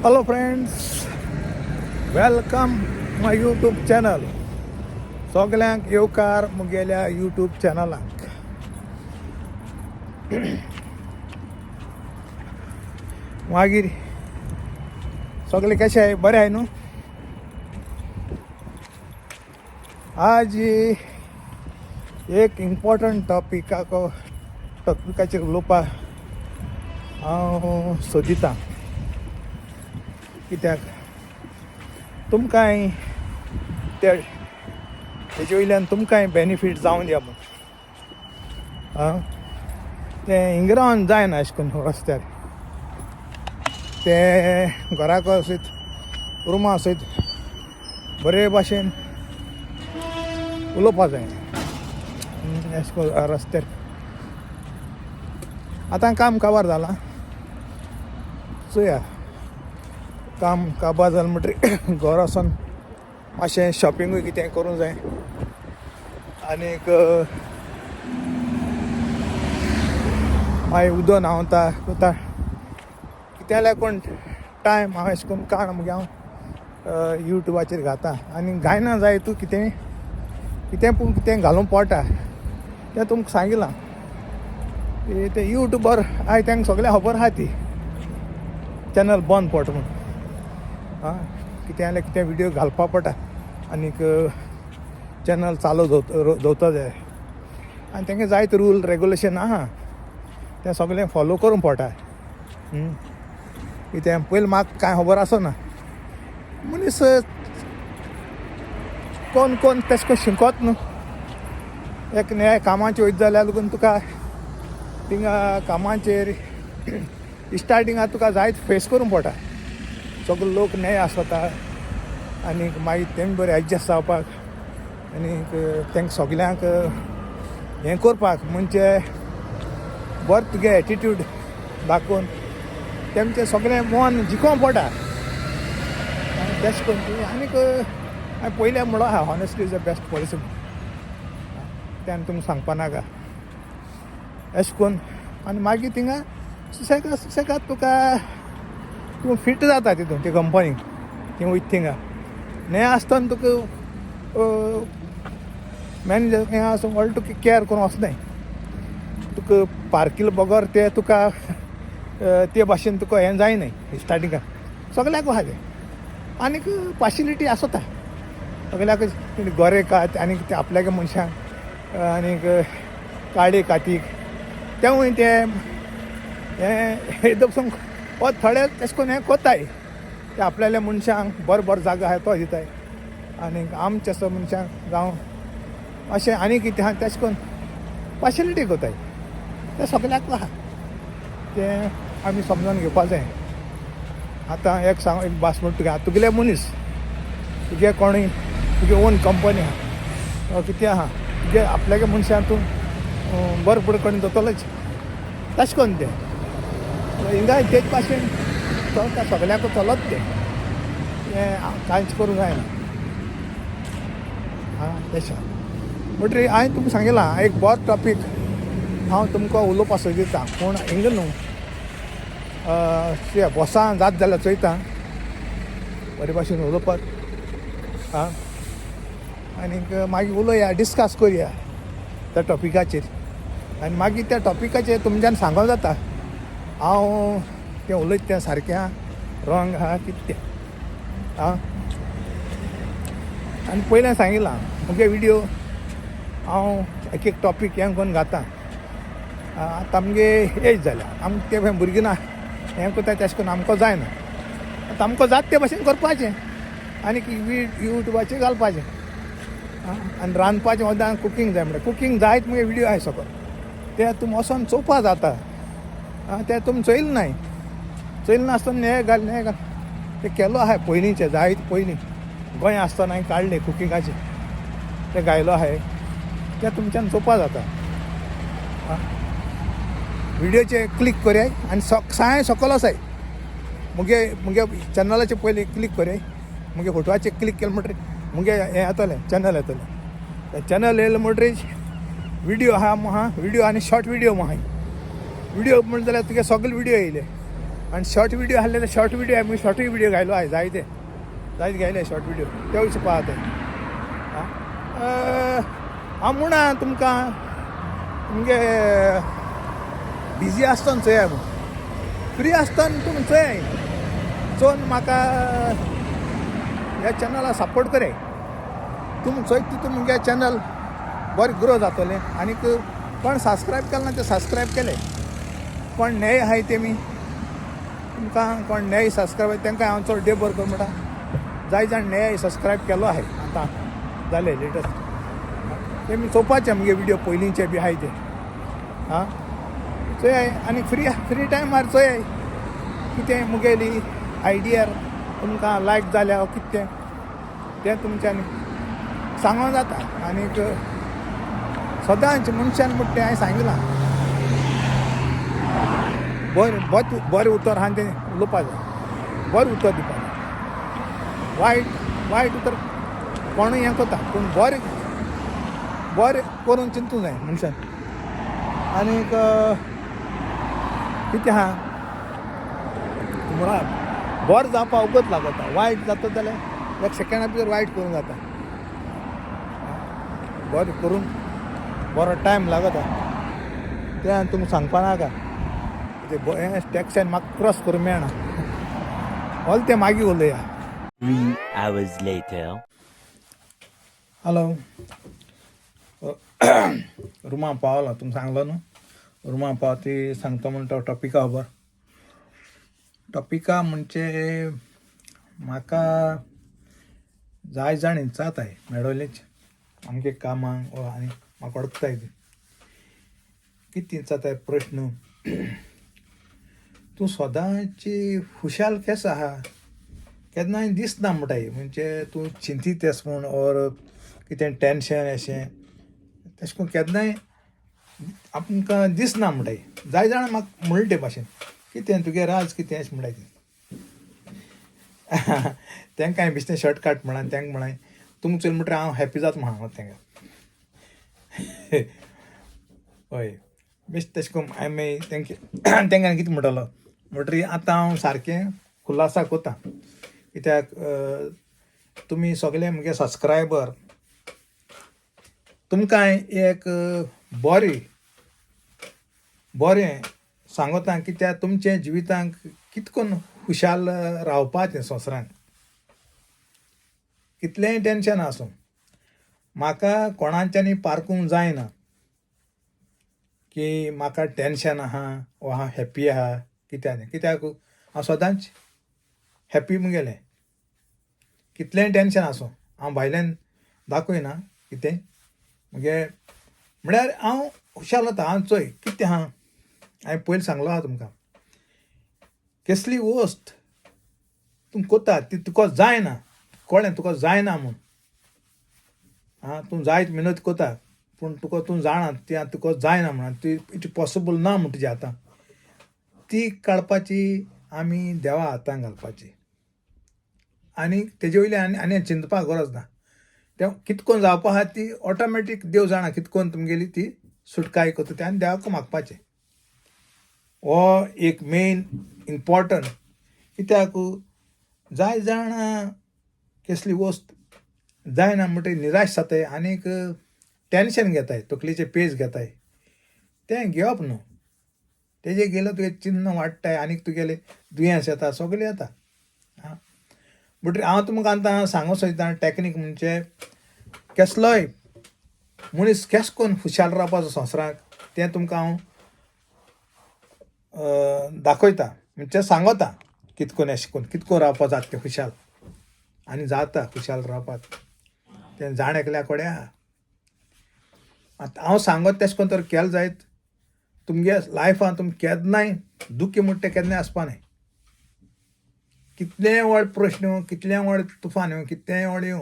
Hello friends, welcome माय YouTube channel. सगल्यांक येवकार मुगेल्या YouTube चॅनलाक. मागीर सगळे कशे आहे, बरे आहे न्हू. आज एक इम्पॉर्टंट टॉपिकाचेर उलोवपाक हांव सोदितां. कित्याक तुमकांय तेजे वयल्यान तुमकांय बेनिफीट जावन दिया म्हूण. तें हिंग रावन जायना अशें करून रस्त्यार. ते घराक आसत रुमा आसत बरे भाशेन उलोवपा जाय अशें करून रस्त्यार. आतां काम काबार जालां, चोया काम काबार जालें म्हणटरी घरा वचोन मातशें शॉपिंगूय कितें करूंक जाय. आनीक मागीर उदक न्हांवता कितें जाल्यार कोण टायम हांव अशें करून काड मगे हांव यूट्यूबाचेर घालता. आनी गायना जाय तूं कितें घालूंक पडटा तें तुमकां सांगिलां. ते यूट्यूबर आय तांकां सगळें खबर आहा ती चॅनल बंद पडटा म्हूण. कितें जाल्यार कितें विडियो घालपा पडटा आनीक चॅनल चालू दवरता जाय. आनी तांकां जायते रूल रेगुलेशन आहा तें सगळें फॉलो करूंक पडटा. कितें पयलीं म्हाका कांय खबर आसना. मनीस कोण तेश कोन्न शिकोत न्हू. एक नया कामाचेर वयता जाल्यार लागून तुका थिंगा कामाचेर स्टार्टिंगाक तुका जायत फेस करूंक पडटा. सगळे लोक नये आसता आनीक मागीर तेमी बरें एडजस्ट जावपाक आनीक तेंकां सगल्यांक हें करपाक म्हणजे बरें तुगे एटिट्यूड दाखोवन तेमचें सगळें मन जिखोवंक पडटा. तेश करून आनीक हांवें पयलें म्हणलो आहा honesty is the best policy. तें तुमकां सांगपा नाका अशें करून. आनी मागीर थिंगा सुसेगाद तूं फिट जाता तितून ते कंपनीक थिंगा वयता थिंगा. हें आसतना तुका मॅनेजर हें आसूं व्हडलें तुका केअर करूं वचनाय. तुका पार्किल बगर ते तुका ते भाशेन तुका हें जायनाय स्टार्टिंगाक. सगळ्याक आहा तें. आनीक पार्शियलिटी आसता सगळ्याक. गोरे कात आनीक ते आपल्यागे मनशांक आनीक काळे कातीक तेवूय ते हें दपसून थोडे तेश कोन्न हें कोत्ताय. ते आपल्याल्या मनशांक बरो जागो आहा तो दिताय आनीक आमचे असो मनशांक जावं अशें आनी कितें आहा तेश कोन्न पार्शियलिटी कोताय. तें सगळ्याक आहा तें आमी समजून घेवपा जाय. आतां एक भास म्हणटा तुगेले मनीस तुगे कोणूय तुगे ओन कंपनी आहा कितें आहा तुगे आपल्यागे मनशां तूं बरें फुडें करून दोतोलेच तशें करून तें हिंगा तेच भाशेन चलता. सगळ्याक चलत तें कांयच करूंक जायना. तशें म्हणटरी हांवें तुमकां सांगिलां एक बरो टॉपीक हांव तुमकां उलोवपाक सोदितां. पूण हिंगा न्हू बॉसान जात जाल्यार चोयता बरे भाशेन उलोवपाक. आनीक मागीर उलोवया, डिस्कस करया त्या टॉपिकाचेर. आनी मागीर त्या टॉपिकाचेर तुमच्यान सांगों जाता हांव तें उलयता तें सारकें आहा रॉंग आहा कितें तें. आनी पयलें सांगिलां मुगे विडियो हांव एक टॉपीक हें करून घालता. आतां आमगे एज जाल्या आमकां तें भुरगीं ना हें कोत्ता तेशें करून आमकां जायना. आतां आमकां जाता ते भाशेन करपाचें आनीक यूट्यूबाचेर घालपाचें. आनी रांदपाचें वदां कुकींग जाय म्हणटा कुकींग जायत मुगे विडियो आहाय सकयल. ते तुमी वोसोन चोवपा जाता. ते तुमी चोयलें नाय. चोयलें नासतना हें घाल तें केलो आहाय पयलींचें जायत पयलीं गोंय आसतना हांवें काडलें कुकिंगाचें तें गायलो आहाय. तें तुमच्यान चोवपा जाता. विडियोचेर क्लिक कोराय आनी साय सकयल आसाय मुगे चॅनलाचेर पयलीं क्लिक कोराय. मुगे फोटवाचेर क्लिक केलें म्हणटरी मुगे हें येतलें चॅनल येतलें. तें चॅनल येयलें म्हणटरी विडियो आहा विडियो आनी शॉर्ट विडियो आहाय. विडियो म्हणटा जाल्यार तुगे सगळे विडियो येयले आणि शॉर्ट व्हिडिओ आलेले शॉर्ट व्हिडिओ आहे मी शॉर्टही व्हिडिओ घायलो आहे जायते घ्यायला शॉर्ट व्हिडिओ तेवढीच पाहत आहे हांव म्हणा तुमकां तुमगे बिजी आसतना चोया फ्री आसतना तुमी चोय चोवन म्हाका ह्या चॅनला सपोर्ट करे तुमी चोयत तितून मुगे चॅनल बरें ग्रो जातलें आनीक कोण सबस्क्रायब केलें ना ते सबस्क्रायब केले कोण नये आहाय तेमी तुमकां कोण नये सबस्क्रायब तांकां हांव चड डे बरो कर म्हणटा जाय जाण नये सबस्क्रायब केलो आहे आतां जालें लेटस्ट तेमी चोवपाचे मुगे व्हिडिओ पयलींचे बी आहाय ते हां चोय आनी फ्री टायमार चोय कितें मुगेली आयडियार तुमकां लायक जाल्या कितें तें तुमच्यानी सांगों जाता आनीक सदांच मनशान म्हणटा तें हांवें सांगिलां बरें उतर आहा तें उलोवपा जाय बरें उतर दिवपा जाय वायट उतर कोणूय हें कोता पूण बरें करून चिंतूंक जाय मनशान आनीक कितें आहा म्हळ्यार बरें जावपा उगत लागता वायट जाता जाल्यार एक सेकेंडा भितर वायट करूंक जाता बरें करून बरो टायम लागता तें तुमकां सांगपा नाका तें टॅक्शन म्हाका क्रॉस करूंक मेळना हॉल तें मागीर उलया 3 hours later. हॅलो रुमा पावलो तुमकां सांगलो न्हू रुमा पावती सांगता म्हणटा टॉपिका खबर टॉपिका म्हणजे म्हाका जाय जाण जाताय मेळोलेच आमगे कामांक आनी म्हाका अडकताय कितें जाताय प्रश्न तूं सदांची खुशाल केस आहा केन्नाय दिसना म्हणटाय म्हणजे तूं चिंतीत येस म्हूण ओर कितें टेन्शन अशें तशें करून केन्नाय आमकां दिसना म्हणटाय जाय जाण म्हाका म्हणटा ते भाशेन कितें तुगे राज कितें अशें म्हणटाय तेंकां हांवें बिश्टें शॉर्टकट म्हणान तेंकां म्हणाय तुमकां चोय म्हणटा हांव हॅप्पी जाता म्हणा तेंकां हय बेश्ट तशें करून हांवें तेंकां कितें म्हणटलो म्हणटरी आतां हांव सारकें खुलासा कोता कित्याक तुमी सगळे म्हगे सबस्क्रायबर तुमकां एक बरें सांगता कित्याक तुमचे जिवितांक कितें करून खुशाल रावपाचें संवसारांत कितलेंय टेन्शन आसूं म्हाका कोणाच्यांनी पारकूंक जायना की म्हाका टेन्शन आहा वा हांव हॅप्पी आहा कित्याक हांव सदांच हॅप्पी मुगेलें कितलेंय टेन्शन आसूं हांव भायल्यान दाखयना कितें मुगे म्हळ्यार हांव खुशाल जाता हांव चोय कितें आहा हांवें पयलीं सांगलो आहा तुमकां कसली वस्त तूं कोता ती तुका जायना कळ्ळें तुका जायना म्हूण आं तूं जायत मेहनत कोता पूण तुका तूं जाणा ती तुका जायना म्हणून ती इट पॉसिबल ना म्हण तुज्या हातान ती काडपाची आमी देवा हातान घालपाची आनी तेजे वयल्यान आनी चिंतपाक गरज ना तें कितें करून जावपा आहा ती ऑटोमॅटीक देव जाणा कितें करून तुमगेली ती सुटकाय करता ते आनी देवाक मागपाचें हो एक मेन इम्पॉर्टंट कित्याक जाय जाण कसली वस्त जायना म्हणटा निराश जाताय आनीक टेन्शन घेताय तकलेचे पेज घेताय तें घेवप न्हू तेजे गेलो तुगे चिन्न वाडटाय आनीक तुगेले दुयेंस येता सगळें येता आं बट हांव तुमकां आतां सांगूं सोदतां टॅक्नीक म्हणजे कसलोय मनीस केस करून खुशाल रावपाचो संवसाराक तें तुमकां हांव दाखयता म्हणजे सांगता कितें करून अशें करून कितें करून रावपा जाता तें खुशाल आनी जाता खुशाल रावपाक तें जाण एकल्या कडेन आहा आतां हांव सांगत तेश कोन्न तर केलें जायत तुमगे लायफान तुमी केन्नाय दुखी म्हणटा तें केन्नाय आसपा न्हय कितलेंय व्हड प्रश्न कितलेंय व्हड तुफान येवं कितलेंय व्हड येवं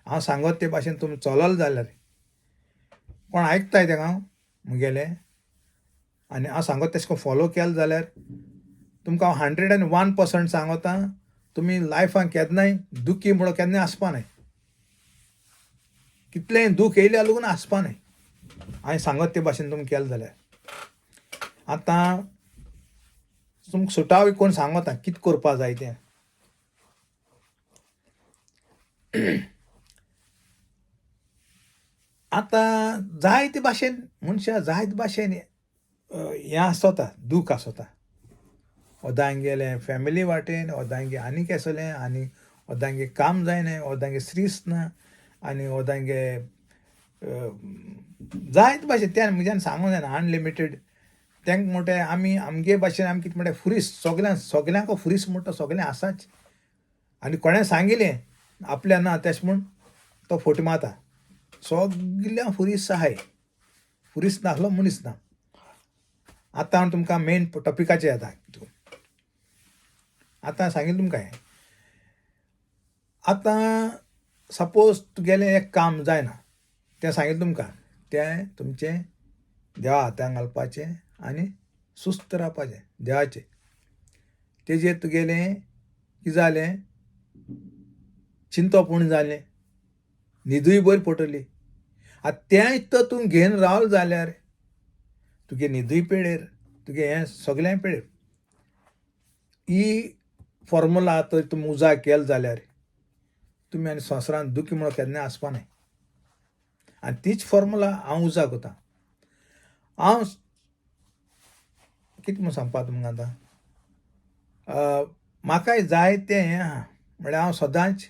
हांव सांगत ते भाशेन तुमी चलल जाल्यार कोण आयकताय तेका हांव मुगेलें आनी हांव सांगत तेश कोन्न फॉलो केलें जाल्यार तुमकां हांव 101% सांगता तुमी लायफान केन्नाय दुखी म्हणून केन्नाय आसपा न्हय कितलेंय दूख येयल्या लागून आसपा न्हय हांवें सांगत ते भाशेन तुमी केलें जाल्यार आतां तुमकां सुटावे कोण सांगता कितें करपा जाय तें. आतां जायते भाशेन मनशां जायते भाशेन हें आसता, दूख आसता. ओदांगेलें फॅमिली वाटेन, ओदांगे आनी केसलें, आनी ओदांगे काम जायना, ओदांगे श्रीस ना, आनी ओदांगे जायते भाशेन त्यान म्हज्यान सांगूंक जायना अनलिमिटेड. तेंक म्हणटा आमी आमगे भाशेन आमी कितें म्हणटा फुरीस सगल्यांक फुरीस म्हणटा सगलें आसाच. आनी कोणें सांगिलें आपल्या ना तेश म्हूण तो फोट मारता. सगल्यांक फुरीस आहाय, फुरीस नासलो मनीस ना. आतां हांव तुमकां मेन टॉपिकाचेर येता. आतां सांगिल्लें तुमकां हें. आतां सपोज तुगेलें एक काम जायना तें सांगिल्लें तुमकां, तें तुमचें देवा हातान घालपाचें आनी सुस्त रावपाचें देवाचें. तेजेर तुगेलें कितें जालें, चिंतोपण जालें, न्हिदूय बरी पडटली. आतां तें तर तूं घेवन रावलें जाल्यार तुगे न्हिदूय पेडेर, तुगे हें सगलें पेडेर. ही फॉर्मुला तर तुमी उजार केलो जाल्यार तुमी आनी संवसारांत दुखी म्हणून केन्ना आसपा न्हय. आनी तीच फॉर्मुला हांव उजार करतां. हांव कितें म्हूण सांगपा तुमकां आतां, म्हाकाय जायतें हें आहा. म्हळ्यार हांव सदांच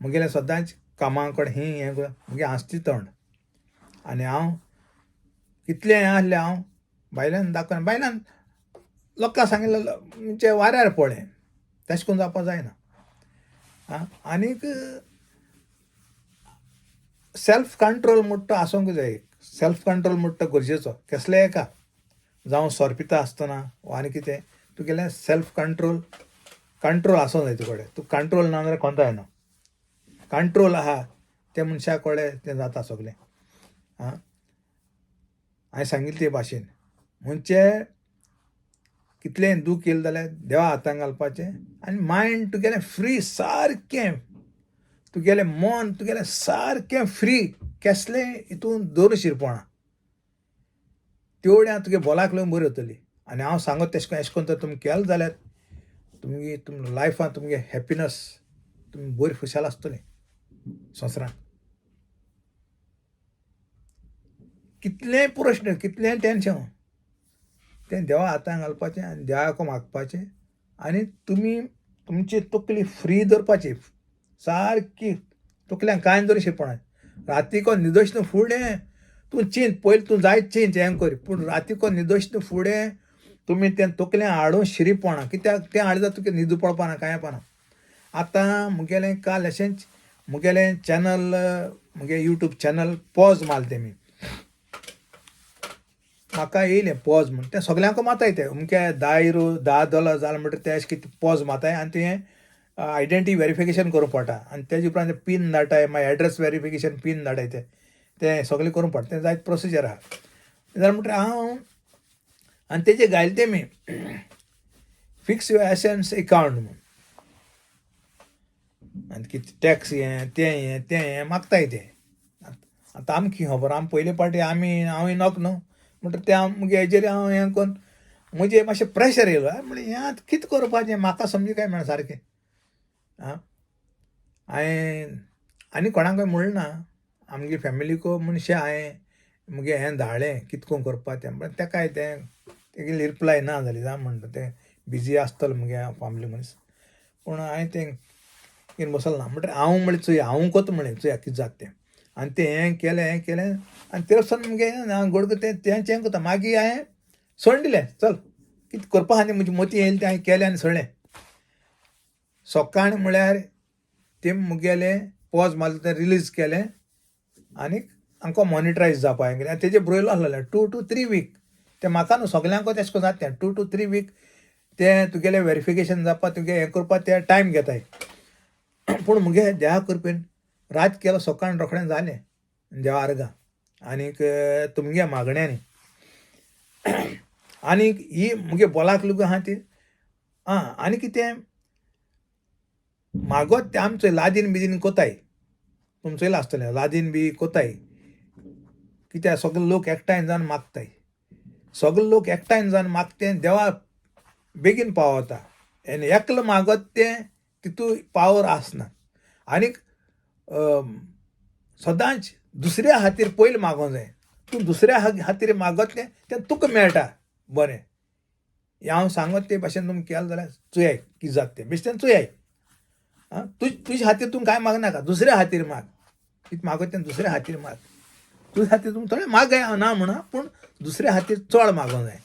म्हगेलें सदांच कामा कडेन हें म्हगे हांसती तोंड. आनी हांव कितलें हें आहलें हांव भायल्यान दाखयना. भायल्यान लोकांक सांगिल्लें म्हणजे वाऱ्यार पळय, तशें करून जावपा जायना. आनीक सेल्फ कंट्रोल म्हणटा तो आसूंक जाय. सेल्फ कंट्रोल म्हणटा तो गरजेचो कसलेय हेका. जावं सोरपिता आसतना वा आनी कितें तुगेलें सेल्फ कंट्रोल आसूंक जाय तुजे कडेन. तूं कंट्रोल ना जाल्यार कोंता येना. कंट्रोल आहा त्या मनशा कडेन तें जाता सगलें. हांवें सांगिल्लें ते भाशेन म्हणजे कितलेंय दूख येयलें जाल्यार देवा हातान घालपाचें आनी मायंड तुगेलें फ्री, सारकें तुगेलें मन तुगेलें सारकें फ्री, कसलें हितून दवरशिरपणा. तेवढ्या तुगे बोलाक लागून बरी जातली. आनी हांव सांगत तेश करून तर तुमी केलें जाल्यार तुमगे लायफान तुमगे हॅपिनस तुमी बरी खुशाल आसतलीं संवसारांत. कितलेंय प्रश्न, कितलेंय टेन्शन तें देवा हातान घालपाचें आनी देवाको मागपाचें. आनी तुमी तुमची तकली फ्री दवरपाची, सारकी तकल्यांक कांय दवरशिरपणा. रातीको न्हिदोश्न फुडें तूं चिंत, पयलीं तूं जायत चिंत हें कर, पूण रातीको न्हिदोश्न फुडें तुमी तें तकलें हाडून शिरीपणा. कित्याक तें हाडटा तुका न्हिदू पडपाना, कांय येपाना. आतां मुगेलें काल अशेंच मुगेलें चॅनल, मुगे यूट्यूब चॅनल पॉज मारलें तेमी. म्हाका येयलें पॉज म्हूण. तें सगल्यांक माताय तें अमके $10 जालें म्हणटा तें अशें कितें पॉज माताय आनी तें आयडेंटिटी व्हेरिफिकेशन करूंक पडटा. आनी तेजे उपरांत पीन धाडटाय, मागीर एड्रेस व्हेरिफिकेशन पीन धाडटाय. तें सगलें करूंक पडटा. तें जायत प्रोसिजर आहा. जाल्यार म्हणटा हांव आनी तेजेर घायलें तेमी फिक्स युअर एसेट्स अकावंट म्हूण. आनी कितें टॅक्स तें मागताय तें. आतां आमकां खबर, आमी पयले फावटी हांवूय नॉक न्हू म्हणटा तें मुगे हेजेर हांव हें कोन्न म्हणजे मातशें प्रेशर येयलो. म्हणलें हें आतां कितें करपाचें म्हाका समजी काय मेळना सारकें. हांवें आनी कोणाकय म्हणलें ना, आमगे फॅमिलीको मनशां हांवें मुगे हें धाडलें कितें करून करपा तें. पण तेकाय तेगेली रिप्लाय ना जाली. म्हणटा तें बिजी आसतलो मुगे फॅमिली मनीस. पूण हांवें तें घेवन बसलो ना. म्हणटा हांव म्हणलें चोया हांव कोत्ता म्हणलें चोया कितें जाता तें. आनी तें हें केलें आनी ते वचून मुगे घोडको तें चेंज कोत्ता. मागीर हांवें सोडून दिलें. चल कितें करपा आहा तें म्हजी मती येयली तें हांवें केलें आनी सोडलें. सकाळीं म्हळ्यार तें मुगेलें पॉज मारलें तें रिलीज केलें आनीक आमकां मॉनिटरायज जावपा हें केलें. आनी तेजेर बरयलो आसलें 2 to 3 वीक. तें म्हाका न्हू सगल्यांक तेशें कोन्न जाता तें 2 to 3 वीक तें तुगेलें व्हेरिफिकेशन जावपा तुगे हें करपा तें टायम घेताय. पूण मुगे देवा कृपेन रात केलो सकाळीं रोखडें जालें देवा आर्गां. आनीक तुमगे मागण्यांनी आनीक ही मुगे बोलाक लागून आहा ती आनी कितें मागोत तें आमी चोय लादीन बिदीन कोताय. तुमी चोयलां आसतलें लादीन बी कोताय. कित्याक सगळे लोक एकठांय जावन मागताय. सगळे लोक एकठांय जावन मागता देवा बेगीन पावता आनी एकलो मागत तें तितू पावर आसना. आनीक सदांच दुसऱ्या खातीर पयलीं मागोंक जाय. तूं दुसऱ्या खातीर मागतलें तें तुका मेळटा बरें. हांव सांगत ते भाशेन तुमी केलें जाल्यार चुयाय कितें जाता तें बेश्टें चुयाय. तुज्या खातीर तूं कांय मागनाका, दुसऱ्या खातीर माग. कितें मागत तें दुसऱ्या खातीर माग. तुज्या खातीर तुमी थोडें मागय हांव ना म्हणा, पूण दुसऱ्या खातीर चड मागोंक जाय.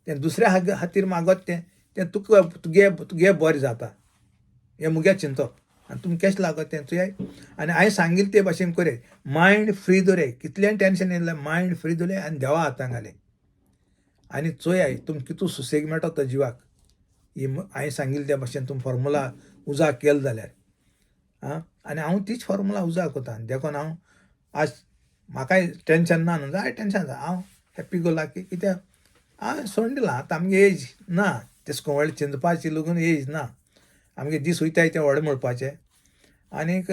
तें दुसऱ्या खातीर मागत तें तुगे बरें जाता. हें मुगे चिंतप. आनी तुमी केशें लागत तें चुयाय. आनी हांवें सांगिल्लें ते भाशेन कोराय. Mind free दवराय. कितलेंय टेन्शन येयलें जाल्यार मायंड फ्री दवराय आनी देवा हातांत घालय. आनी चोयाय तुमकां कितू सुसेग मेळटा तो जिवाक. ही हांवें सांगिल्ले त्या भाशेन तुमी फॉर्मुला उजार केलो जाल्यार आनी हांव तीच फॉर्मुला उजार कोता. देखून हांव आज म्हाकाय टेन्शन ना न्हू, जाय टेन्शन जाता, हांव हॅप्पी गो लाकी. कित्याक हांवें सोडून दिलां. आतां आमगे एज ना तेश व्हडलें चिंतपाची लागून एज ना. आमगे दीस वयताय तें व्हडें म्हणपाचें. आनीक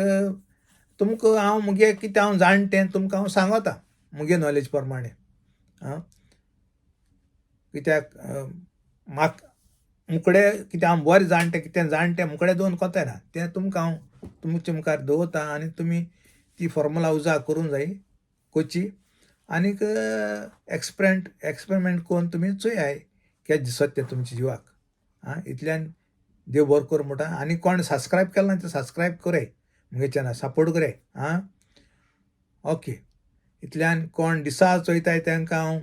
तुमकां हांव मुगे कितें हांव जाणटें तुमकां हांव सांगता मुगे नॉलेज प्रमाणें. कित्याक म्हाका मुकडें कितें हांव बरें जाणटें कितें जाणटें मुकडें दवरून कोताय ना. तें तुमकां हांव तुमचे मुखार दवरता आनी तुमी ती फॉर्मुला उजार करूंक जाय कोची. आनीक एक्सपेरिमेंट करून तुमी चोयाय केश दिसत तें तुमच्या जिवाक. इतल्यान देव बरो करूं म्हणटा. आनी कोण सबस्क्रायब केलां ना तें सबस्क्रायब कराय मुगे चॅनल, सपोर्ट कराय. ओके. इतल्यान कोण दिसा चोयताय तांकां हांव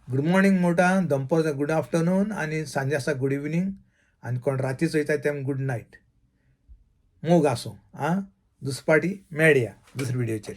गुड मॉर्निंग म्हणटा, दनपार गूड आफ्टरनून आनी सांजे आसा गूड इवनिंग. आनी कोण राती चोयताय तें गूड नायट. मोग आसूं. दुसरे फावटी मेळया दुसरे व्हिडियोचेर.